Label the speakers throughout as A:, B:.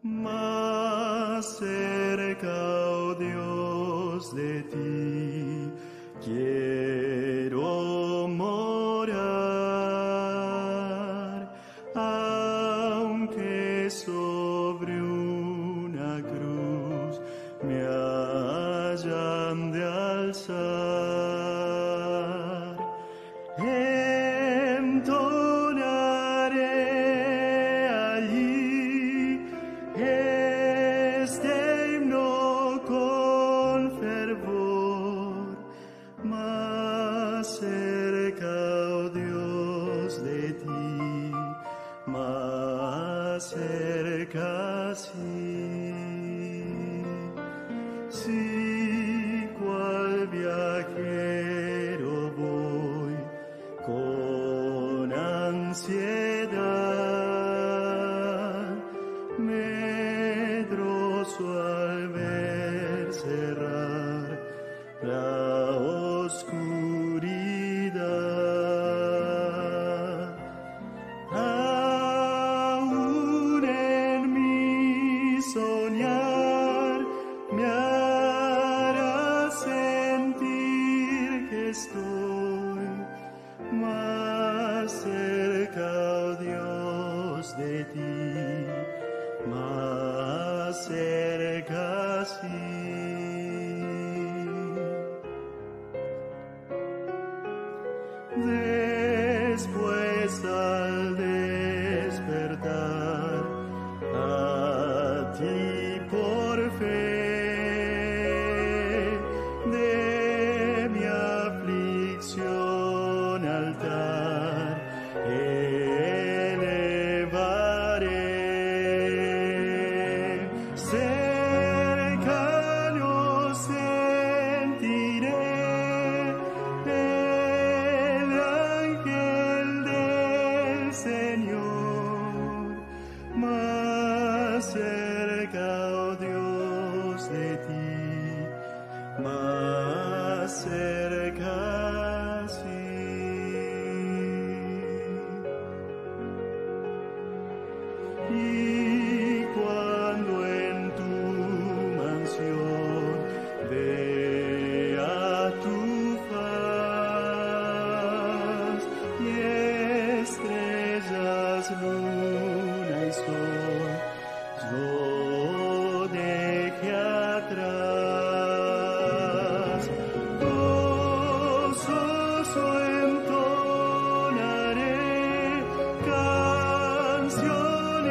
A: Más cerca, oh Dios, de ti quiero morar, aunque sobre una cruz me hayan de alzar. Entonaré allí este himno con fervor, más cerca, oh Dios, de ti, más cerca, sí. Sí, cual viajero voy con ansiedad, medroso al ver cerrar la oscuridad. Aún en mi soñar me hará sentir que estoy más cerca, oh Dios, de ti, más cerca, sí. Después al despertar a ti por fe, de mi aflicción altar elevaré. Cercano sentiré el ángel del Señor, más cerca, oh Dios, de ti, más cerca, sí. Y cuando en tu mansión vea tu faz y estrellas, luna y sol, yo deje atrás, gozoso entonaré canción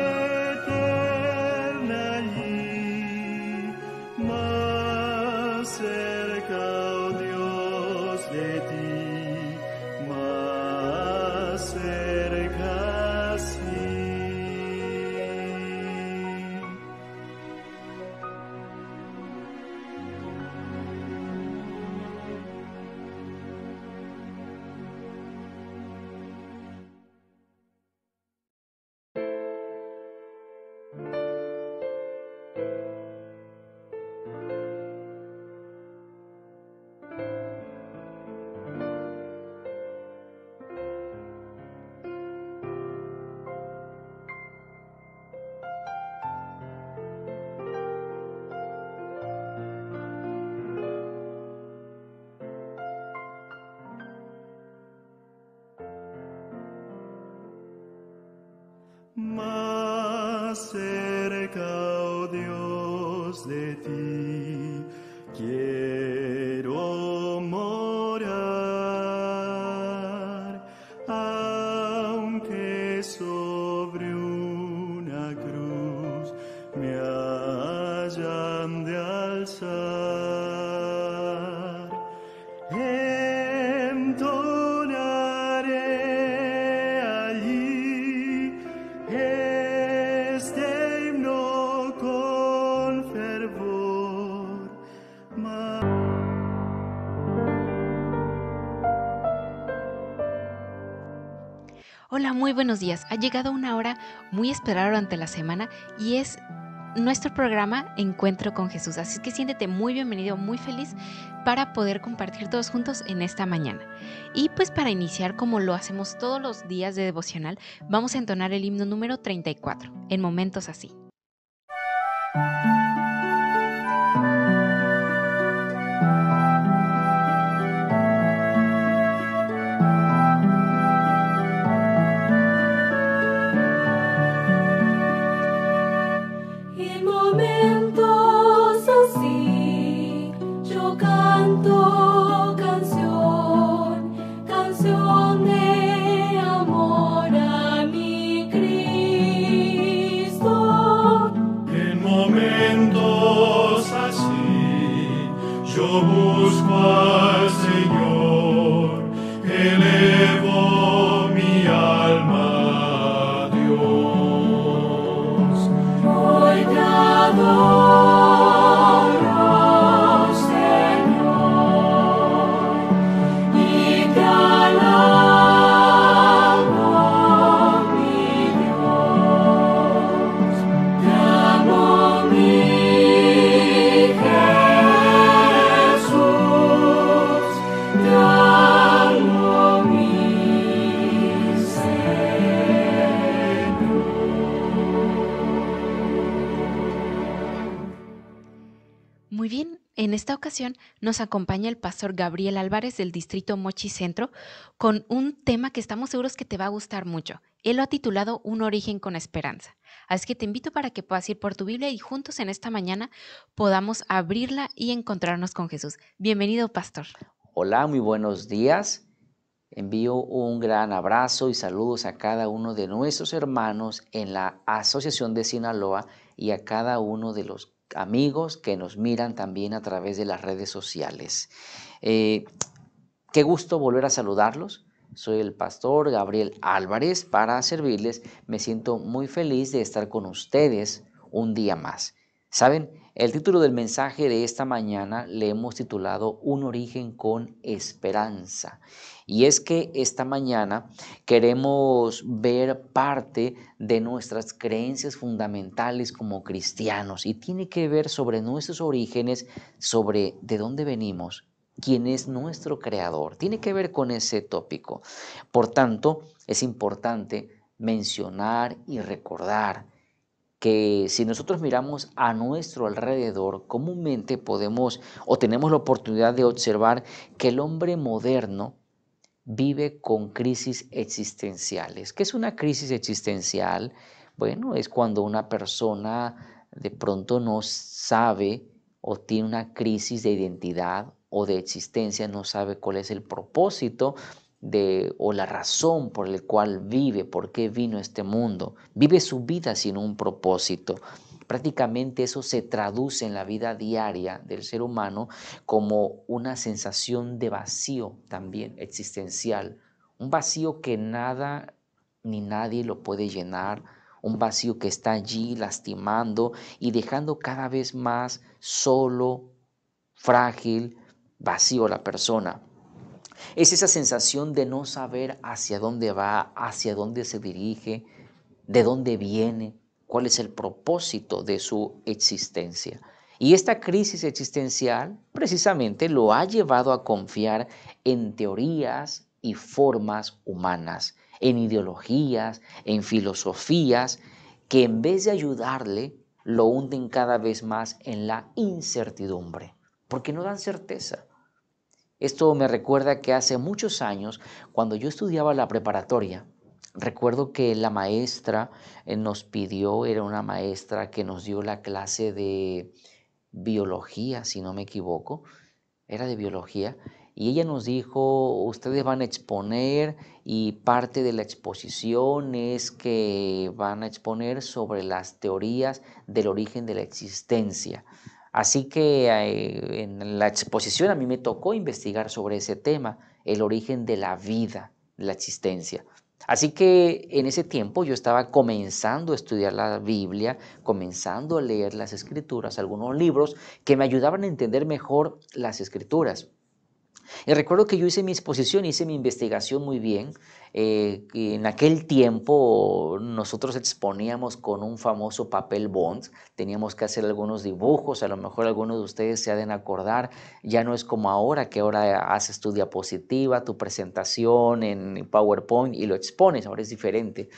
A: eterna allí, más cerca, oh Dios, de ti, más cerca, sí. Más cerca, oh Dios, de ti quiero morar, aunque sobre una cruz me hayan de alzar. Entonaré allí este himno con fervor.
B: Hola, muy buenos días. Ha llegado una hora muy esperada durante la semana y es nuestro programa Encuentro con Jesús. Así es que siéntete muy bienvenido, muy feliz para poder compartir todos juntos en esta mañana. Y pues para iniciar, como lo hacemos todos los días de devocional, vamos a entonar el himno número 34, en momentos así.
C: En momentos así yo canto canción de amor a mi Cristo.
A: En momentos así yo busco al Señor, elevo mi alma a Dios.
C: Hoy te adoro, Señor, y te alabo, mi Dios. Te amo, mi Jesús, te amo, mi
B: Muy bien, en esta ocasión nos acompaña el pastor Gabriel Álvarez del distrito Mochi Centro con un tema que estamos seguros que te va a gustar mucho. Él lo ha titulado Un origen con esperanza. Así que te invito para que puedas ir por tu Biblia y juntos en esta mañana podamos abrirla y encontrarnos con Jesús. Bienvenido, pastor.
D: Hola, muy buenos días. Envío un gran abrazo y saludos a cada uno de nuestros hermanos en la Asociación de Sinaloa y a cada uno de los amigos que nos miran también a través de las redes sociales. Qué gusto volver a saludarlos. Soy el pastor Gabriel Álvarez para servirles. Me siento muy feliz de estar con ustedes un día más. ¿Saben? El título del mensaje de esta mañana le hemos titulado Un origen con esperanza. Y es que esta mañana queremos ver parte de nuestras creencias fundamentales como cristianos y tiene que ver sobre nuestros orígenes, sobre de dónde venimos, quién es nuestro creador. Tiene que ver con ese tópico. Por tanto, es importante mencionar y recordar que si nosotros miramos a nuestro alrededor, comúnmente podemos o tenemos la oportunidad de observar que el hombre moderno vive con crisis existenciales. ¿Qué es una crisis existencial? Bueno, es cuando una persona de pronto no sabe o tiene una crisis de identidad o de existencia, no sabe cuál es el propósito o la razón por la cual vive, por qué vino a este mundo. Vive su vida sin un propósito. Prácticamente eso se traduce en la vida diaria del ser humano como una sensación de vacío también existencial, un vacío que nada ni nadie lo puede llenar, un vacío que está allí lastimando y dejando cada vez más solo, frágil, vacío a la persona. Es esa sensación de no saber hacia dónde va, hacia dónde se dirige, de dónde viene, cuál es el propósito de su existencia. Y esta crisis existencial precisamente lo ha llevado a confiar en teorías y formas humanas, en ideologías, en filosofías, que en vez de ayudarle, lo hunden cada vez más en la incertidumbre, porque no dan certeza. Esto me recuerda que hace muchos años, cuando yo estudiaba la preparatoria, recuerdo que la maestra nos pidió, era una maestra que nos dio la clase de biología, si no me equivoco, era de biología, y ella nos dijo, ustedes van a exponer y parte de la exposición es que van a exponer sobre las teorías del origen de la existencia. Así que en la exposición a mí me tocó investigar sobre ese tema, el origen de la vida, la existencia. Así que en ese tiempo yo estaba comenzando a estudiar la Biblia, comenzando a leer las Escrituras, algunos libros que me ayudaban a entender mejor las Escrituras. Y recuerdo que yo hice mi exposición, hice mi investigación muy bien. Y en aquel tiempo nosotros exponíamos con un famoso papel bond, teníamos que hacer algunos dibujos, a lo mejor algunos de ustedes se ha de acordar, ya no es como ahora, que ahora haces tu diapositiva, tu presentación en PowerPoint y lo expones, ahora es diferente.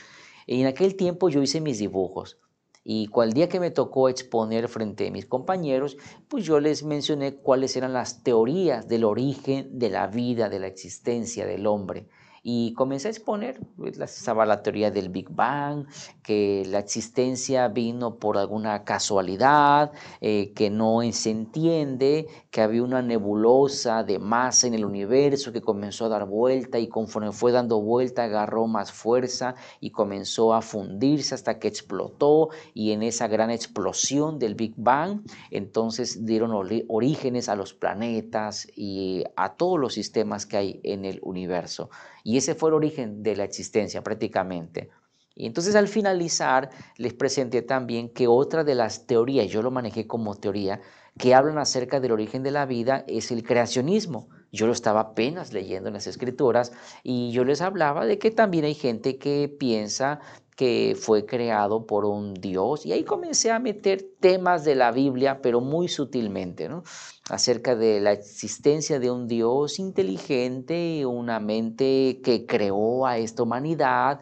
D: Y en aquel tiempo yo hice mis dibujos. Y el día que me tocó exponer frente a mis compañeros, pues yo les mencioné cuáles eran las teorías del origen de la vida, de la existencia del hombre. Y comencé a exponer, pues, estaba la teoría del Big Bang, que la existencia vino por alguna casualidad, que no se entiende, que había una nebulosa de masa en el universo que comenzó a dar vuelta y conforme fue dando vuelta agarró más fuerza y comenzó a fundirse hasta que explotó, y en esa gran explosión del Big Bang entonces dieron orígenes a los planetas y a todos los sistemas que hay en el universo. Y ese fue el origen de la existencia prácticamente. Y entonces al finalizar les presenté también que otra de las teorías, yo lo manejé como teoría, que hablan acerca del origen de la vida es el creacionismo. Yo lo estaba apenas leyendo en las escrituras y yo les hablaba de que también hay gente que piensa que fue creado por un Dios, y ahí comencé a meter temas de la Biblia, pero muy sutilmente, ¿no? Acerca de la existencia de un Dios inteligente, una mente que creó a esta humanidad,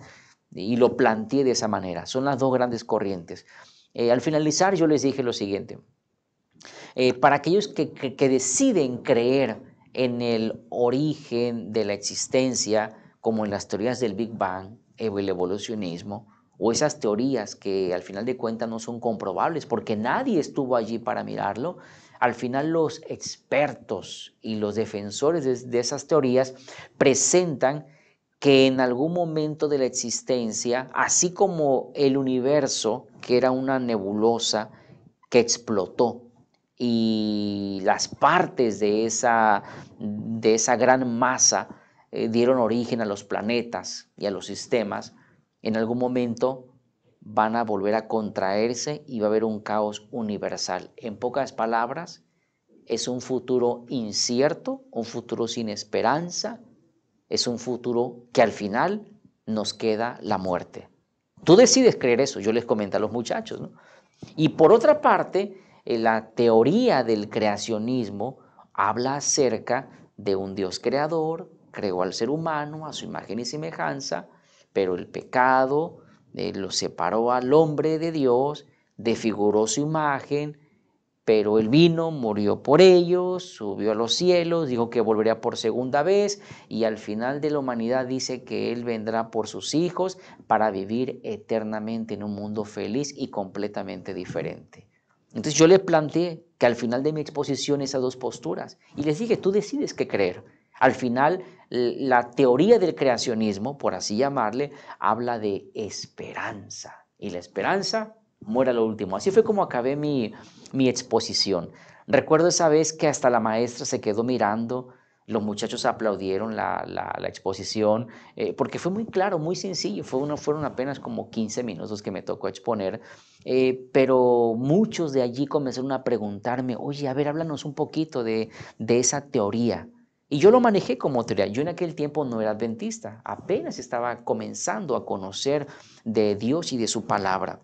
D: y lo planteé de esa manera. Son las dos grandes corrientes. Al finalizar yo les dije lo siguiente: para aquellos que deciden creer en el origen de la existencia, como en las teorías del Big Bang, el evolucionismo, o esas teorías que al final de cuentas no son comprobables porque nadie estuvo allí para mirarlo, al final los expertos y los defensores de esas teorías presentan que en algún momento de la existencia, así como el universo, que era una nebulosa que explotó, y las partes de esa gran masa dieron origen a los planetas y a los sistemas, en algún momento van a volver a contraerse y va a haber un caos universal. En pocas palabras, es un futuro incierto, un futuro sin esperanza, es un futuro que al final nos queda la muerte. Tú decides creer eso, yo les comento a los muchachos, ¿no? Y por otra parte, la teoría del creacionismo habla acerca de un Dios creador, creó al ser humano a su imagen y semejanza, pero el pecado lo separó al hombre de Dios, desfiguró su imagen, pero Él vino, murió por ellos, subió a los cielos, dijo que volvería por segunda vez, y al final de la humanidad dice que Él vendrá por sus hijos para vivir eternamente en un mundo feliz y completamente diferente. Entonces yo les planteé que al final de mi exposición esas dos posturas, y les dije, tú decides qué creer. Al final, la teoría del creacionismo, por así llamarle, habla de esperanza, y la esperanza muere a lo último. Así fue como acabé mi exposición. Recuerdo esa vez que hasta la maestra se quedó mirando, los muchachos aplaudieron la exposición, porque fue muy claro, muy sencillo, fueron apenas como 15 minutos que me tocó exponer, pero muchos de allí comenzaron a preguntarme, oye, a ver, háblanos un poquito de esa teoría. Y yo lo manejé como teoría. Yo en aquel tiempo no era adventista, apenas estaba comenzando a conocer de Dios y de su palabra.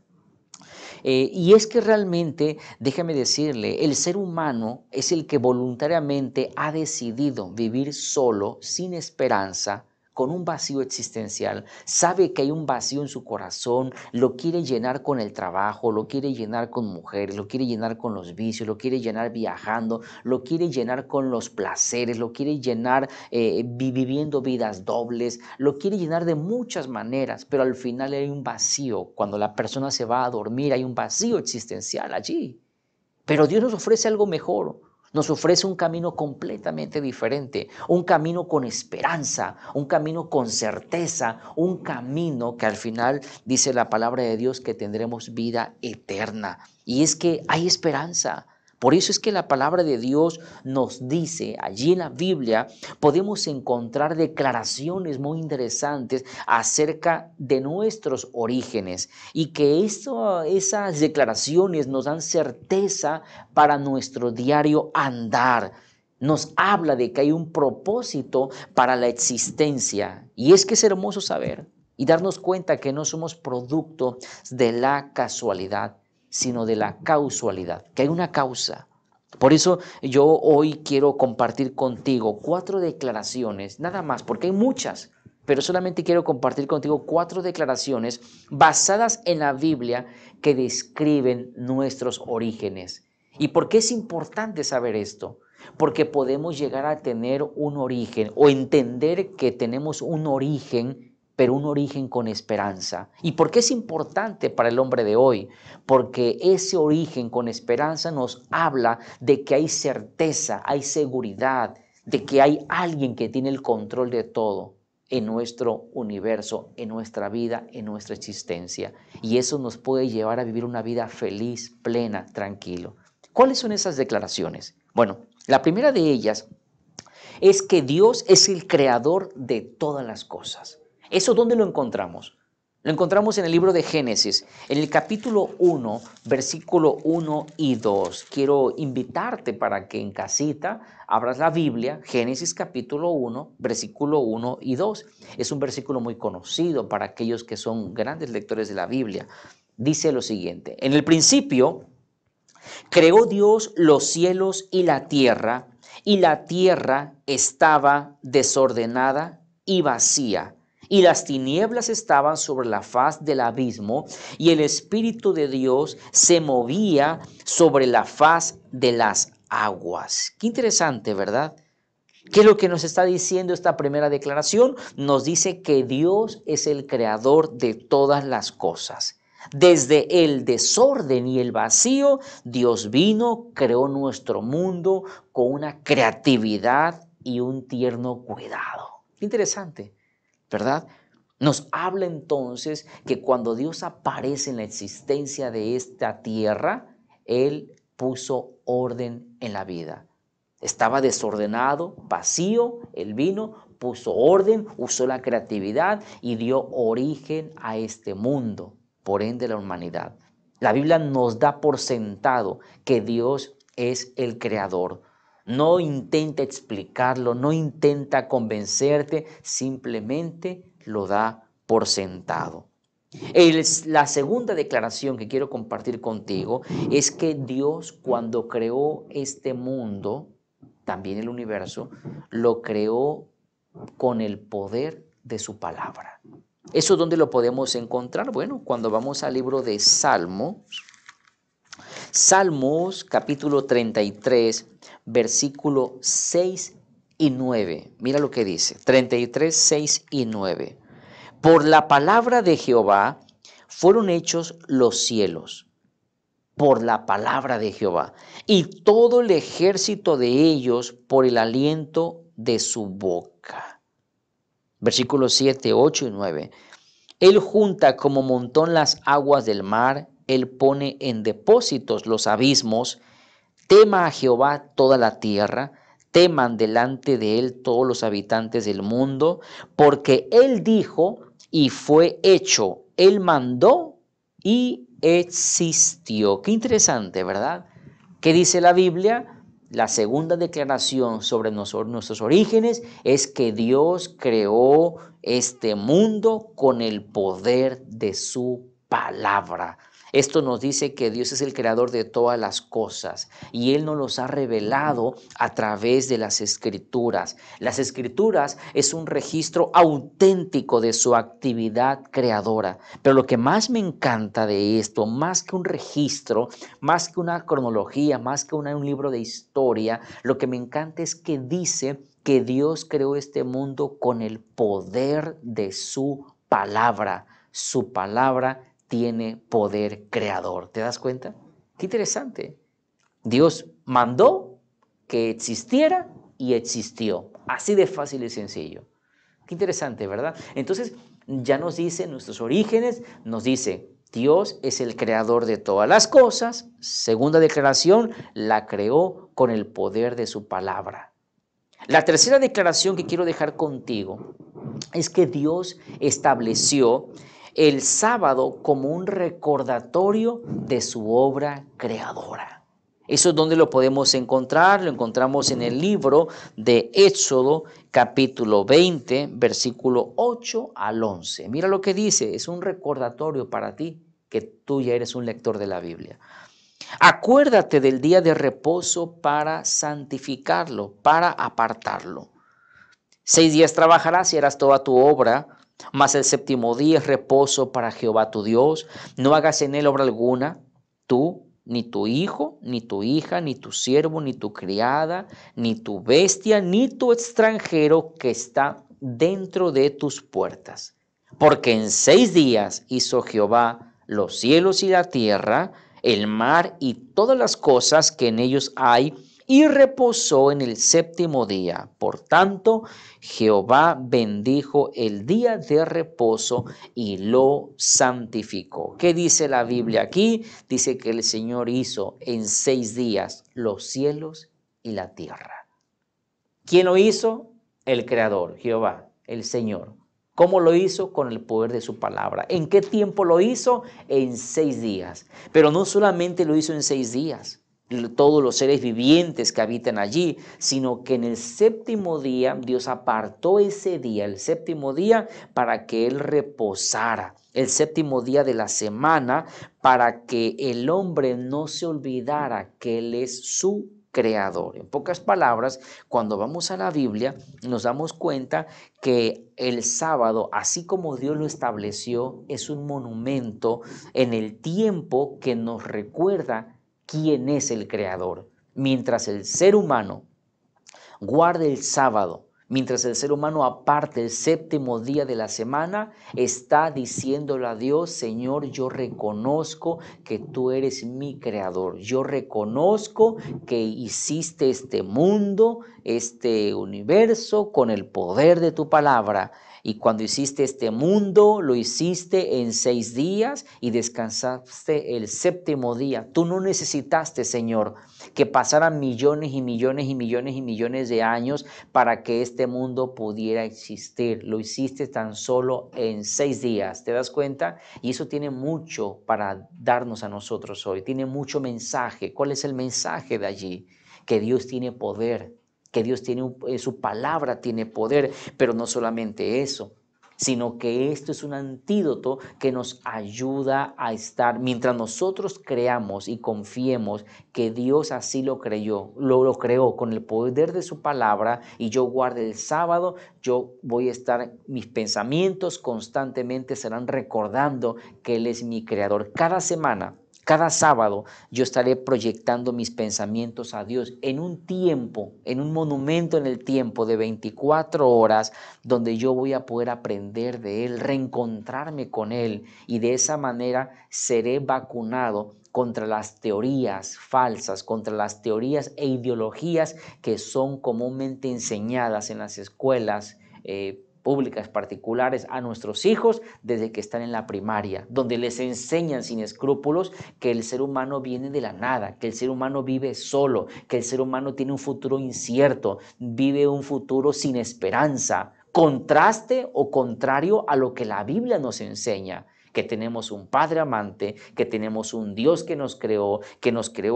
D: Y es que realmente, déjame decirle, el ser humano es el que voluntariamente ha decidido vivir solo, sin esperanza, con un vacío existencial. Sabe que hay un vacío en su corazón, lo quiere llenar con el trabajo, lo quiere llenar con mujeres, lo quiere llenar con los vicios, lo quiere llenar viajando, lo quiere llenar con los placeres, lo quiere llenar viviendo vidas dobles, lo quiere llenar de muchas maneras, pero al final hay un vacío. Cuando la persona se va a dormir hay un vacío existencial allí. Pero Dios nos ofrece algo mejor. Nos ofrece un camino completamente diferente, un camino con esperanza, un camino con certeza, un camino que al final dice la palabra de Dios que tendremos vida eterna. Y es que hay esperanza. Por eso es que la palabra de Dios nos dice, allí en la Biblia podemos encontrar declaraciones muy interesantes acerca de nuestros orígenes, y que esas declaraciones nos dan certeza para nuestro diario andar. Nos habla de que hay un propósito para la existencia, y es que es hermoso saber y darnos cuenta que no somos producto de la casualidad, sino de la causalidad, que hay una causa. Por eso yo hoy quiero compartir contigo 4 declaraciones, nada más, porque hay muchas, pero solamente quiero compartir contigo 4 declaraciones basadas en la Biblia que describen nuestros orígenes. ¿Y por qué es importante saber esto? Porque podemos llegar a tener un origen o entender que tenemos un origen, pero un origen con esperanza. ¿Y por qué es importante para el hombre de hoy? Porque ese origen con esperanza nos habla de que hay certeza, hay seguridad, de que hay alguien que tiene el control de todo en nuestro universo, en nuestra vida, en nuestra existencia. Y eso nos puede llevar a vivir una vida feliz, plena, tranquilo. ¿Cuáles son esas declaraciones? Bueno, la primera de ellas es que Dios es el creador de todas las cosas. ¿Eso dónde lo encontramos? Lo encontramos en el libro de Génesis, en el capítulo 1, versículo 1 y 2. Quiero invitarte para que en casita abras la Biblia, Génesis capítulo 1, versículo 1 y 2. Es un versículo muy conocido para aquellos que son grandes lectores de la Biblia. Dice lo siguiente: en el principio creó Dios los cielos y la tierra estaba desordenada y vacía, y las tinieblas estaban sobre la faz del abismo, y el Espíritu de Dios se movía sobre la faz de las aguas. Qué interesante, ¿verdad? ¿Qué es lo que nos está diciendo esta primera declaración? Nos dice que Dios es el creador de todas las cosas. Desde el desorden y el vacío, Dios vino, creó nuestro mundo con una creatividad y un tierno cuidado. Interesante, ¿verdad? Nos habla entonces que cuando Dios aparece en la existencia de esta tierra, Él puso orden en la vida. Estaba desordenado, vacío, Él vino, puso orden, usó la creatividad y dio origen a este mundo, por ende la humanidad. La Biblia nos da por sentado que Dios es el creador. No intenta explicarlo, no intenta convencerte, simplemente lo da por sentado. La segunda declaración que quiero compartir contigo es que Dios, cuando creó este mundo, también el universo, lo creó con el poder de su palabra. ¿Eso dónde lo podemos encontrar? Bueno, cuando vamos al libro de Salmos capítulo 33, versículo 6 y 9. Mira lo que dice, 33, 6 y 9. Por la palabra de Jehová fueron hechos los cielos, por la palabra de Jehová, y todo el ejército de ellos por el aliento de su boca. Versículos 7, 8 y 9. Él junta como montón las aguas del mar, Él pone en depósitos los abismos. Tema a Jehová toda la tierra, teman delante de Él todos los habitantes del mundo, porque Él dijo y fue hecho, Él mandó y existió. Qué interesante, ¿verdad? ¿Qué dice la Biblia? La segunda declaración sobre nuestros orígenes es que Dios creó este mundo con el poder de su palabra. Esto nos dice que Dios es el creador de todas las cosas y Él nos los ha revelado a través de las Escrituras. Las Escrituras es un registro auténtico de su actividad creadora. Pero lo que más me encanta de esto, más que un registro, más que una cronología, más que un libro de historia, lo que me encanta es que dice que Dios creó este mundo con el poder de su palabra. Su palabra tiene poder creador. ¿Te das cuenta? Qué interesante. Dios mandó que existiera y existió. Así de fácil y sencillo. Qué interesante, ¿verdad? Entonces ya nos dice nuestros orígenes, nos dice Dios es el creador de todas las cosas. Segunda declaración, la creó con el poder de su palabra. La tercera declaración que quiero dejar contigo es que Dios estableció el sábado como un recordatorio de su obra creadora. ¿Eso es donde lo podemos encontrar? Lo encontramos en el libro de Éxodo, capítulo 20, versículo 8 al 11. Mira lo que dice, es un recordatorio para ti, que tú ya eres un lector de la Biblia. Acuérdate del día de reposo para santificarlo, para apartarlo. 6 días trabajarás y harás toda tu obra, mas el séptimo día es reposo para Jehová tu Dios. No hagas en él obra alguna, tú, ni tu hijo, ni tu hija, ni tu siervo, ni tu criada, ni tu bestia, ni tu extranjero que está dentro de tus puertas. Porque en 6 días hizo Jehová los cielos y la tierra, el mar y todas las cosas que en ellos hay, y reposó en el séptimo día. Por tanto, Jehová bendijo el día de reposo y lo santificó. ¿Qué dice la Biblia aquí? Dice que el Señor hizo en 6 días los cielos y la tierra. ¿Quién lo hizo? El Creador, Jehová, el Señor. ¿Cómo lo hizo? Con el poder de su palabra. ¿En qué tiempo lo hizo? En 6 días. Pero no solamente lo hizo en 6 días, todos los seres vivientes que habitan allí, sino que en el séptimo día Dios apartó ese día, el séptimo día, para que Él reposara. El séptimo día de la semana, para que el hombre no se olvidara que Él es su Creador. En pocas palabras, cuando vamos a la Biblia, nos damos cuenta que el sábado, así como Dios lo estableció, es un monumento en el tiempo que nos recuerda quién es el Creador. Mientras el ser humano guarde el sábado, mientras el ser humano aparte el séptimo día de la semana, está diciéndole a Dios: Señor, yo reconozco que tú eres mi Creador. Yo reconozco que hiciste este mundo, este universo, con el poder de tu palabra. Y cuando hiciste este mundo, lo hiciste en 6 días y descansaste el séptimo día. Tú no necesitaste, Señor, que pasaran millones y millones y millones y millones de años para que este mundo pudiera existir. Lo hiciste tan solo en 6 días. ¿Te das cuenta? Y eso tiene mucho para darnos a nosotros hoy. Tiene mucho mensaje. ¿Cuál es el mensaje de allí? Que Dios tiene poder. Que Dios tiene, su palabra tiene poder, pero no solamente eso, sino que esto es un antídoto que nos ayuda a estar, mientras nosotros creamos y confiemos que Dios así lo creyó, lo creó con el poder de su palabra, y yo guarde el sábado, yo voy a estar, mis pensamientos constantemente serán recordando que Él es mi Creador. Cada semana, cada sábado, yo estaré proyectando mis pensamientos a Dios en un tiempo, en un monumento en el tiempo de 24 horas, donde yo voy a poder aprender de Él, reencontrarme con Él, y de esa manera seré vacunado contra las teorías falsas, contra las teorías e ideologías que son comúnmente enseñadas en las escuelas públicas, particulares, a nuestros hijos desde que están en la primaria, donde les enseñan sin escrúpulos que el ser humano viene de la nada, que el ser humano vive solo, que el ser humano tiene un futuro incierto, vive un futuro sin esperanza, contraste o contrario a lo que la Biblia nos enseña. Que tenemos un Padre amante, que tenemos un Dios que nos creó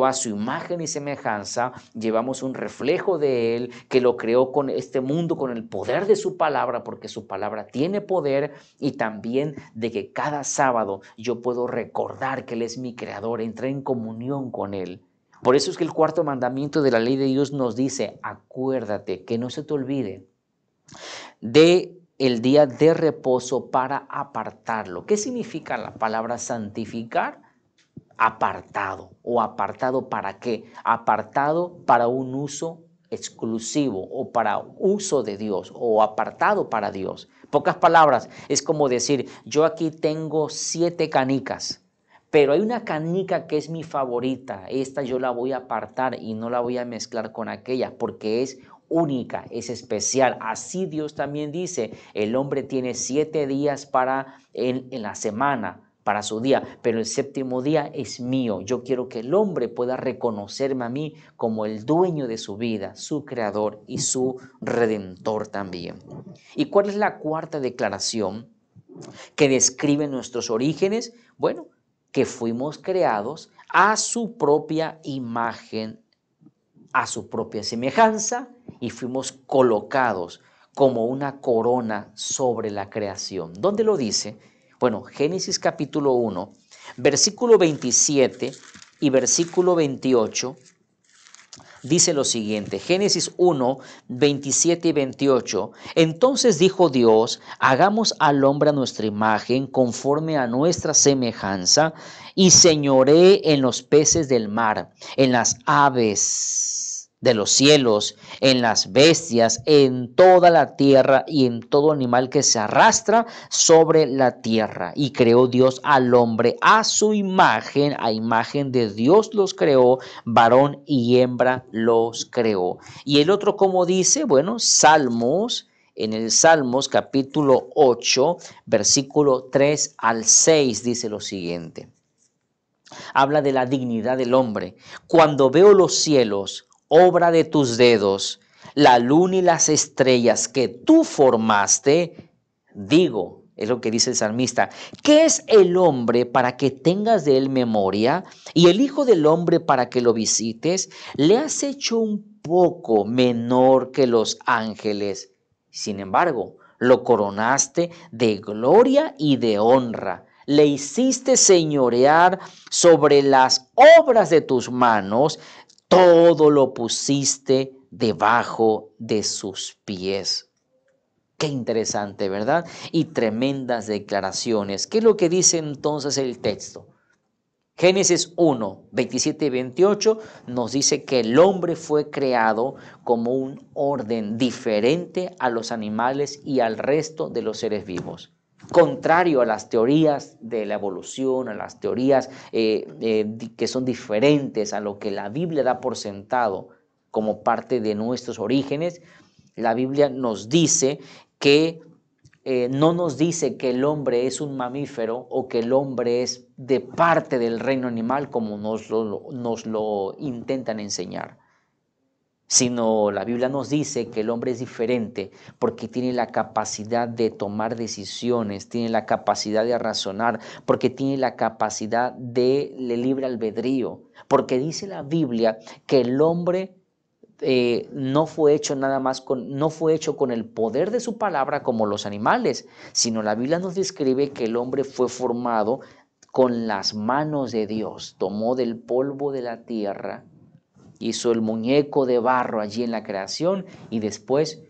D: a su imagen y semejanza, llevamos un reflejo de Él, que lo creó con este mundo, con el poder de su palabra, porque su palabra tiene poder, y también de que cada sábado yo puedo recordar que Él es mi Creador, entrar en comunión con Él. Por eso es que el cuarto mandamiento de la ley de Dios nos dice: acuérdate, que no se te olvide de el día de reposo para apartarlo. ¿Qué significa la palabra santificar? Apartado. ¿O apartado para qué? Apartado para un uso exclusivo, o para uso de Dios, o apartado para Dios. Pocas palabras, es como decir: yo aquí tengo 7 canicas, pero hay una canica que es mi favorita. Esta yo la voy a apartar y no la voy a mezclar con aquella, porque es única, es especial. Así Dios también dice: el hombre tiene 7 días en la semana para su día, pero el séptimo día es mío. Yo quiero que el hombre pueda reconocerme a mí como el dueño de su vida, su creador y su redentor también. ¿Y cuál es la cuarta declaración que describe nuestros orígenes? Bueno, que fuimos creados a su propia imagen, a su propia semejanza, y fuimos colocados como una corona sobre la creación. ¿Dónde lo dice? Bueno, Génesis capítulo 1, versículo 27 y versículo 28, dice lo siguiente, Génesis 1, 27 y 28. Entonces dijo Dios, hagamos al hombre a nuestra imagen, conforme a nuestra semejanza, y señoree en los peces del mar, en las aves de los cielos, en las bestias, en toda la tierra y en todo animal que se arrastra sobre la tierra. Y creó Dios al hombre a su imagen, a imagen de Dios los creó, varón y hembra los creó. Y el otro, como dice, bueno, Salmos, en el Salmos capítulo 8, versículo 3 al 6, dice lo siguiente. Habla de la dignidad del hombre. Cuando veo los cielos, obra de tus dedos, la luna y las estrellas que tú formaste, digo, es lo que dice el salmista, ¿qué es el hombre para que tengas de él memoria? Y el hijo del hombre para que lo visites. Le has hecho un poco menor que los ángeles. Sin embargo, lo coronaste de gloria y de honra. Le hiciste señorear sobre las obras de tus manos. Todo lo pusiste debajo de sus pies. Qué interesante, ¿verdad? Y tremendas declaraciones. ¿Qué es lo que dice entonces el texto? Génesis 1, 27 y 28 nos dice que el hombre fue creado como un orden diferente a los animales y al resto de los seres vivos. Contrario a las teorías de la evolución, a las teorías que son diferentes a lo que la Biblia da por sentado como parte de nuestros orígenes, la Biblia nos dice que no nos dice que el hombre es un mamífero o que el hombre es de parte del reino animal como nos lo intentan enseñar, sino la Biblia nos dice que el hombre es diferente porque tiene la capacidad de tomar decisiones, tiene la capacidad de razonar, porque tiene la capacidad de libre albedrío, porque dice la Biblia que el hombre no fue hecho no fue hecho con el poder de su palabra como los animales, sino la Biblia nos describe que el hombre fue formado con las manos de Dios, tomó del polvo de la tierra, hizo el muñeco de barro allí en la creación y después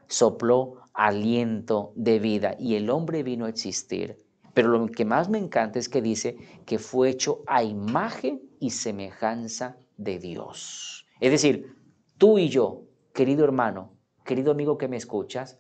D: sopló aliento de vida y el hombre vino a existir. Pero lo que más me encanta es que dice que fue hecho a imagen y semejanza de Dios. Es decir, tú y yo, querido hermano, querido amigo que me escuchas,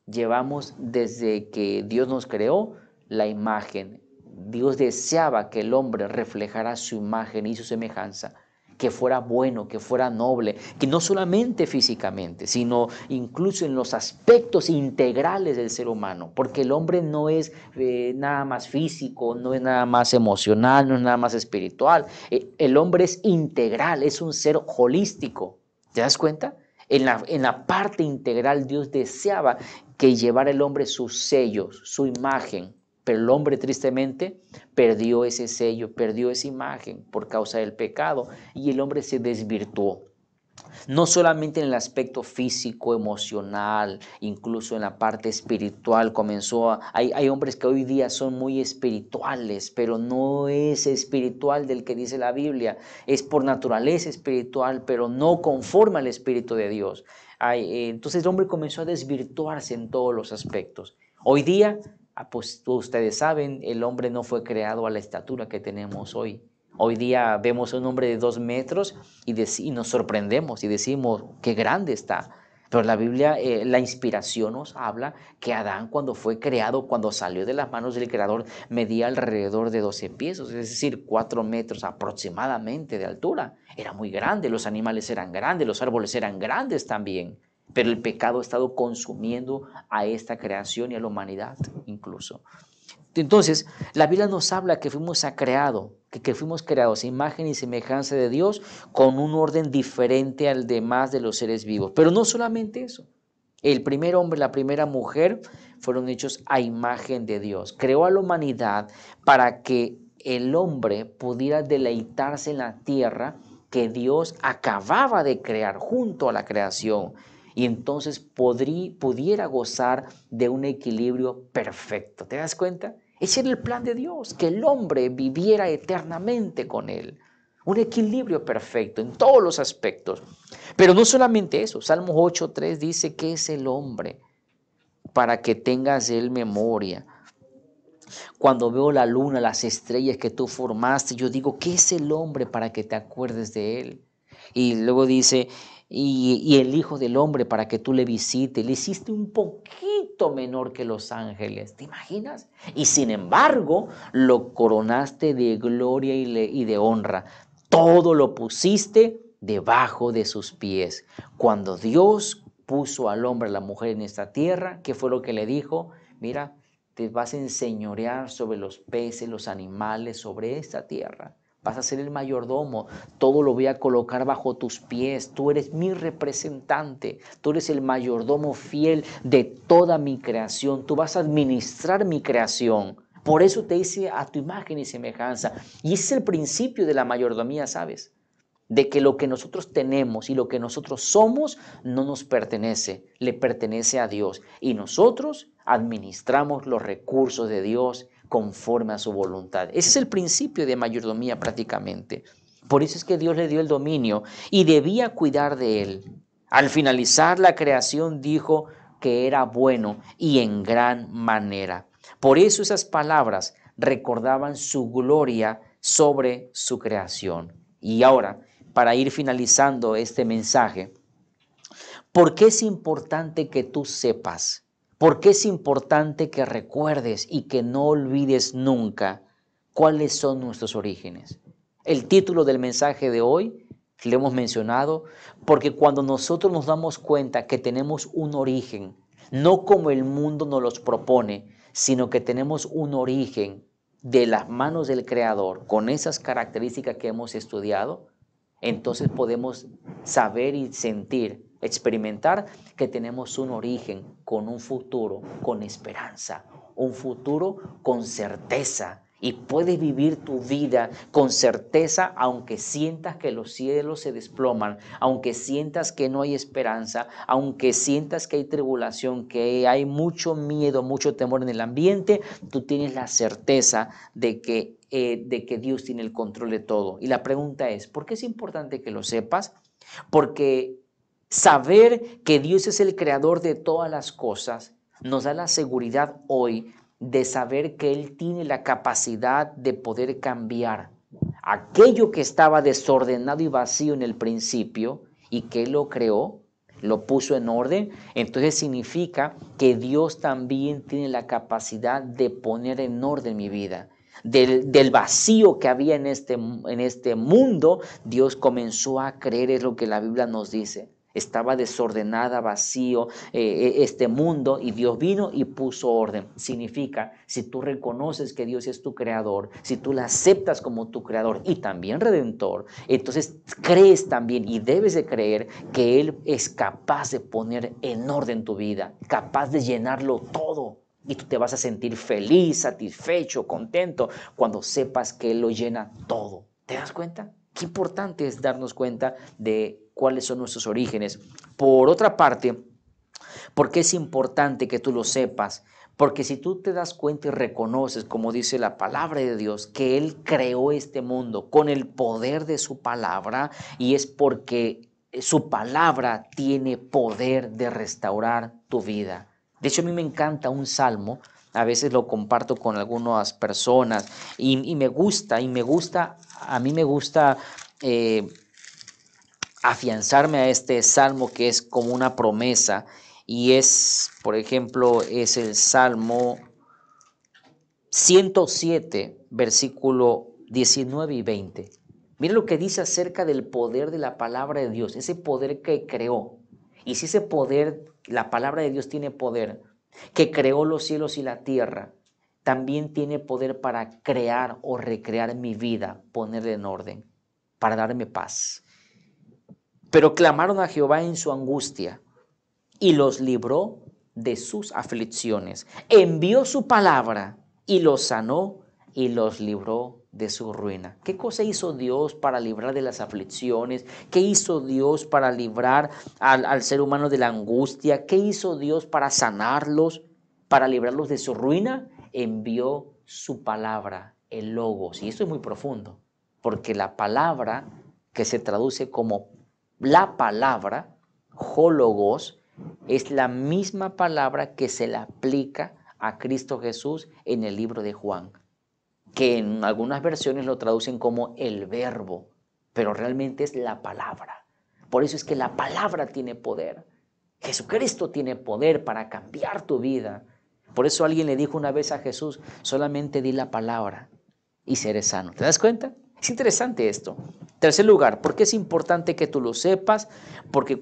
D: llevamos desde que Dios nos creó la imagen. Dios deseaba que el hombre reflejara su imagen y su semejanza, que fuera bueno, que fuera noble, que no solamente físicamente, sino incluso en los aspectos integrales del ser humano, porque el hombre no es nada más físico, no es nada más emocional, no es nada más espiritual. El hombre es integral, es un ser holístico. ¿Te das cuenta? En la parte integral Dios deseaba que llevara el hombre sus sellos, su imagen, pero el hombre tristemente perdió ese sello, perdió esa imagen por causa del pecado y el hombre se desvirtuó. No solamente en el aspecto físico, emocional, incluso en la parte espiritual hay hombres que hoy día son muy espirituales, pero no es espiritual del que dice la Biblia, es por naturaleza espiritual, pero no conforme al Espíritu de Dios. Entonces el hombre comenzó a desvirtuarse en todos los aspectos. Hoy día, pues ustedes saben, el hombre no fue creado a la estatura que tenemos hoy. Hoy día vemos a un hombre de 2 metros y nos sorprendemos y decimos qué grande está. Pero la Biblia, la inspiración nos habla que Adán cuando fue creado, cuando salió de las manos del Creador, medía alrededor de 12 pies, es decir, 4 metros aproximadamente de altura. Era muy grande, los animales eran grandes, los árboles eran grandes también. Pero el pecado ha estado consumiendo a esta creación y a la humanidad incluso. Entonces, la Biblia nos habla que fuimos creados a imagen y semejanza de Dios con un orden diferente al demás de los seres vivos. Pero no solamente eso. El primer hombre, la primera mujer fueron hechos a imagen de Dios. Creó a la humanidad para que el hombre pudiera deleitarse en la tierra que Dios acababa de crear junto a la creación. Y entonces pudiera gozar de un equilibrio perfecto. ¿Te das cuenta? Ese era el plan de Dios, que el hombre viviera eternamente con él. Un equilibrio perfecto en todos los aspectos. Pero no solamente eso, Salmos 8:3 dice que es el hombre para que tengas de él memoria. Cuando veo la luna, las estrellas que tú formaste, yo digo, ¿qué es el hombre para que te acuerdes de él? Y luego dice, y el Hijo del Hombre para que tú le visites. Le hiciste un poquito menor que los ángeles, ¿te imaginas? Y sin embargo, lo coronaste de gloria y de honra. Todo lo pusiste debajo de sus pies. Cuando Dios puso al hombre y a la mujer en esta tierra, ¿qué fue lo que le dijo? Mira, te vas a enseñorear sobre los peces, los animales, sobre esta tierra. Vas a ser el mayordomo, todo lo voy a colocar bajo tus pies. Tú eres mi representante, tú eres el mayordomo fiel de toda mi creación. Tú vas a administrar mi creación. Por eso te hice a tu imagen y semejanza. Y ese es el principio de la mayordomía, ¿sabes? De que lo que nosotros tenemos y lo que nosotros somos no nos pertenece, le pertenece a Dios. Y nosotros administramos los recursos de Dios conforme a su voluntad. Ese es el principio de mayordomía prácticamente. Por eso es que Dios le dio el dominio y debía cuidar de él. Al finalizar la creación dijo que era bueno y en gran manera. Por eso esas palabras recordaban su gloria sobre su creación. Y ahora, para ir finalizando este mensaje, ¿por qué es importante que tú sepas? ¿Por qué es importante que recuerdes y que no olvides nunca cuáles son nuestros orígenes? El título del mensaje de hoy lo hemos mencionado porque cuando nosotros nos damos cuenta que tenemos un origen, no como el mundo nos los propone, sino que tenemos un origen de las manos del Creador con esas características que hemos estudiado, entonces podemos saber y sentir, experimentar que tenemos un origen con un futuro, con esperanza, un futuro con certeza. Y puedes vivir tu vida con certeza aunque sientas que los cielos se desploman, aunque sientas que no hay esperanza, aunque sientas que hay tribulación, que hay mucho miedo, mucho temor en el ambiente, tú tienes la certeza de que Dios tiene el control de todo. Y la pregunta es, ¿por qué es importante que lo sepas? Porque saber que Dios es el creador de todas las cosas nos da la seguridad hoy de saber que Él tiene la capacidad de poder cambiar aquello que estaba desordenado y vacío en el principio y que Él lo creó, lo puso en orden. Entonces significa que Dios también tiene la capacidad de poner en orden mi vida. Del vacío que había en este mundo, Dios comenzó a creer, es lo que la Biblia nos dice. Estaba desordenada, vacío este mundo y Dios vino y puso orden. Significa, si tú reconoces que Dios es tu creador, si tú la aceptas como tu creador y también redentor, entonces crees también y debes de creer que Él es capaz de poner en orden tu vida, capaz de llenarlo todo. Y tú te vas a sentir feliz, satisfecho, contento cuando sepas que Él lo llena todo. ¿Te das cuenta? Qué importante es darnos cuenta de cuáles son nuestros orígenes. Por otra parte, ¿por qué es importante que tú lo sepas? Porque si tú te das cuenta y reconoces, como dice la palabra de Dios, que Él creó este mundo con el poder de su palabra, y es porque su palabra tiene poder de restaurar tu vida. De hecho, a mí me encanta un salmo, a veces lo comparto con algunas personas y me gusta, a mí me gusta afianzarme a este salmo que es como una promesa y es, por ejemplo, es el Salmo 107, versículo 19 y 20. Mira lo que dice acerca del poder de la palabra de Dios, ese poder que creó. Y si ese poder, la palabra de Dios tiene poder, que creó los cielos y la tierra, también tiene poder para crear o recrear mi vida, ponerla en orden, para darme paz. Pero clamaron a Jehová en su angustia y los libró de sus aflicciones. Envió su palabra y los sanó y los libró de su ruina. ¿Qué cosa hizo Dios para librar de las aflicciones? ¿Qué hizo Dios para librar al ser humano de la angustia? ¿Qué hizo Dios para sanarlos, para librarlos de su ruina? Envió su palabra, el Logos. Y esto es muy profundo. porque la palabra que se traduce como la palabra, hologos, es la misma palabra que se le aplica a Cristo Jesús en el libro de Juan, que en algunas versiones lo traducen como el verbo, pero realmente es la palabra. Por eso es que la palabra tiene poder. Jesucristo tiene poder para cambiar tu vida. Por eso alguien le dijo una vez a Jesús, solamente di la palabra y seré sano. ¿Te das cuenta? Es interesante esto. Tercer lugar, ¿por qué es importante que tú lo sepas? Porque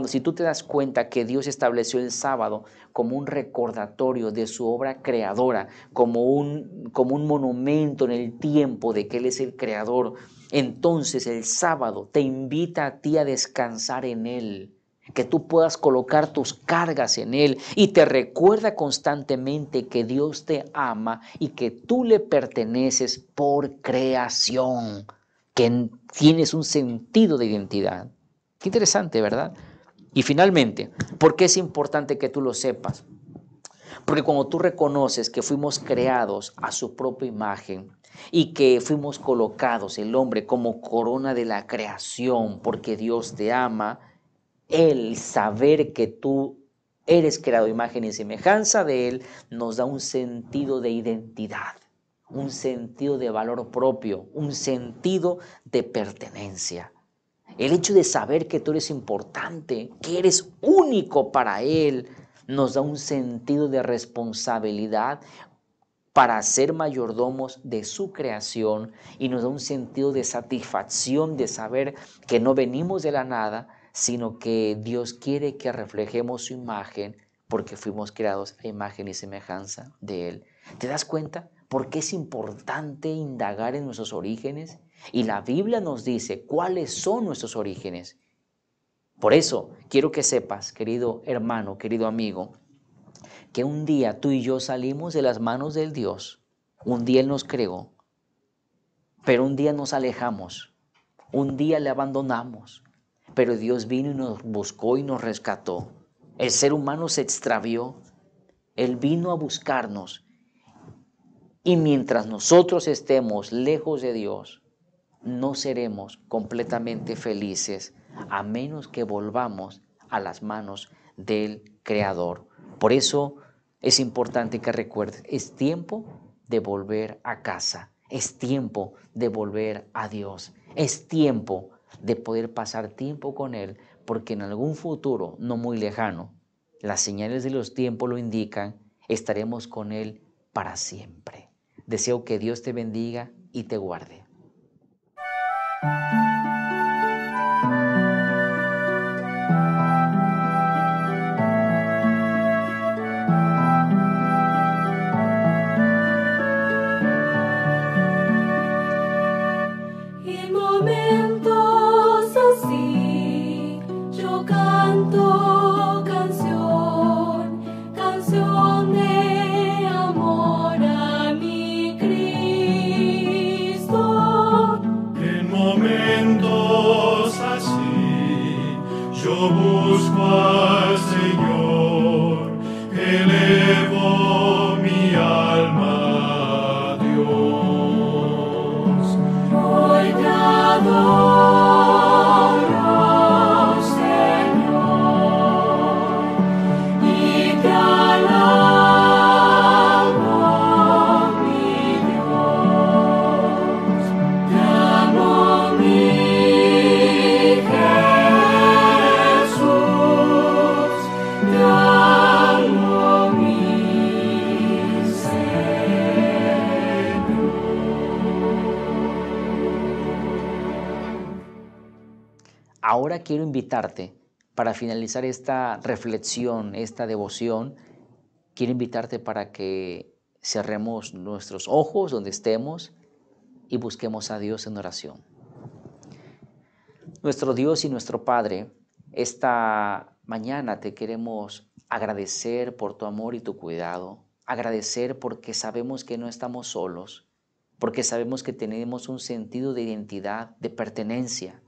D: si tú te das cuenta que Dios estableció el sábado como un recordatorio de su obra creadora, como un monumento en el tiempo de que Él es el creador, entonces el sábado te invita a ti a descansar en Él, que tú puedas colocar tus cargas en Él y te recuerda constantemente que Dios te ama y que tú le perteneces por creación, que tienes un sentido de identidad. Qué interesante, ¿verdad? Y finalmente, ¿por qué es importante que tú lo sepas? Porque cuando tú reconoces que fuimos creados a su propia imagen y que fuimos colocados, el hombre, como corona de la creación, porque Dios te ama, el saber que tú eres creado a imagen y semejanza de Él nos da un sentido de identidad, un sentido de valor propio, un sentido de pertenencia. El hecho de saber que tú eres importante, que eres único para Él, nos da un sentido de responsabilidad para ser mayordomos de su creación y nos da un sentido de satisfacción de saber que no venimos de la nada, sino que Dios quiere que reflejemos su imagen porque fuimos creados a imagen y semejanza de Él. ¿Te das cuenta por qué es importante indagar en nuestros orígenes? Y la Biblia nos dice cuáles son nuestros orígenes. Por eso quiero que sepas, querido hermano, querido amigo, que un día tú y yo salimos de las manos del Dios. Un día Él nos creó, pero un día nos alejamos, un día le abandonamos, pero Dios vino y nos buscó y nos rescató. El ser humano se extravió, Él vino a buscarnos y mientras nosotros estemos lejos de Dios, no seremos completamente felices a menos que volvamos a las manos del Creador. Por eso es importante que recuerdes, es tiempo de volver a casa, es tiempo de volver a Dios, es tiempo de poder pasar tiempo con Él, porque en algún futuro no muy lejano, las señales de los tiempos lo indican, estaremos con Él para siempre. Deseo que Dios te bendiga y te guarde.
C: En momentos así yo canto canción de amor a mi Cristo.
A: En momentos así yo busco al Señor, elevo mi alma a Dios.
C: Hoy te adoro, Señor, y te alabo, mi Dios. Te amo, mi Jesús, te amo, mi
D: Ahora quiero invitarte, para finalizar esta reflexión, esta devoción, quiero invitarte para que cerremos nuestros ojos donde estemos y busquemos a Dios en oración. Nuestro Dios y nuestro Padre, esta mañana te queremos agradecer por tu amor y tu cuidado, agradecer porque sabemos que no estamos solos, porque sabemos que tenemos un sentido de identidad, de pertenencia,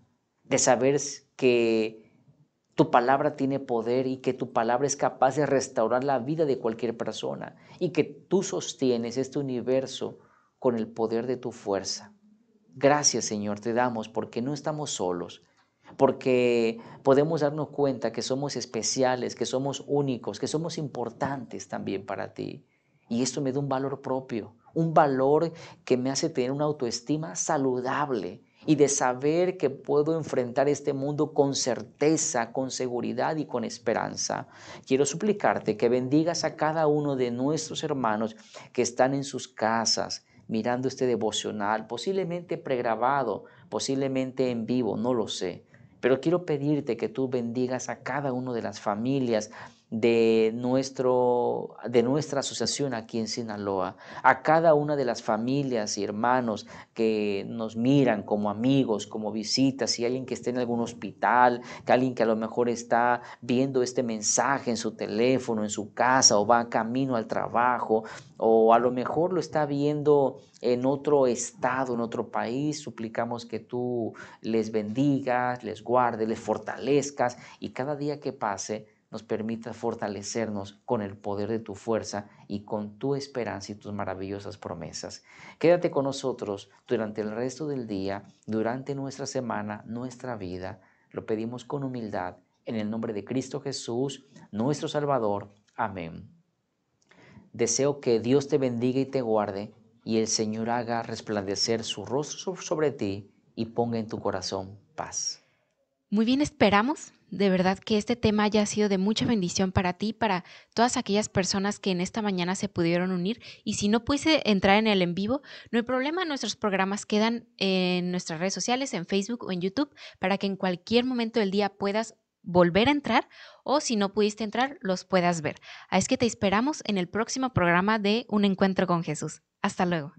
D: de saber que tu palabra tiene poder y que tu palabra es capaz de restaurar la vida de cualquier persona y que tú sostienes este universo con el poder de tu fuerza. Gracias, Señor, te damos porque no estamos solos, porque podemos darnos cuenta que somos especiales, que somos únicos, que somos importantes también para ti. Y esto me da un valor propio, un valor que me hace tener una autoestima saludable y de saber que puedo enfrentar este mundo con certeza, con seguridad y con esperanza. Quiero suplicarte que bendigas a cada uno de nuestros hermanos que están en sus casas mirando este devocional, posiblemente pregrabado, posiblemente en vivo, no lo sé. Pero quiero pedirte que tú bendigas a cada una de las familias de nuestra asociación aquí en Sinaloa, a cada una de las familias y hermanos que nos miran como amigos, como visitas, si hay alguien que esté en algún hospital, que alguien que a lo mejor está viendo este mensaje en su teléfono, en su casa o va camino al trabajo, o a lo mejor lo está viendo en otro estado, en otro país, suplicamos que tú les bendigas, les guardes, les fortalezcas y cada día que pase nos permita fortalecernos con el poder de tu fuerza y con tu esperanza y tus maravillosas promesas. Quédate con nosotros durante el resto del día, durante nuestra semana, nuestra vida. Lo pedimos con humildad en el nombre de Cristo Jesús, nuestro Salvador. Amén. Deseo que Dios te bendiga y te guarde y el Señor haga resplandecer su rostro sobre ti y ponga en tu corazón paz.
B: Muy bien, esperamos de verdad que este tema haya sido de mucha bendición para ti, para todas aquellas personas que en esta mañana se pudieron unir. Y si no pudiste entrar en el en vivo, no hay problema, nuestros programas quedan en nuestras redes sociales, en Facebook o en YouTube, para que en cualquier momento del día puedas volver a entrar o si no pudiste entrar, los puedas ver. Así que te esperamos en el próximo programa de Un Encuentro con Jesús. Hasta luego.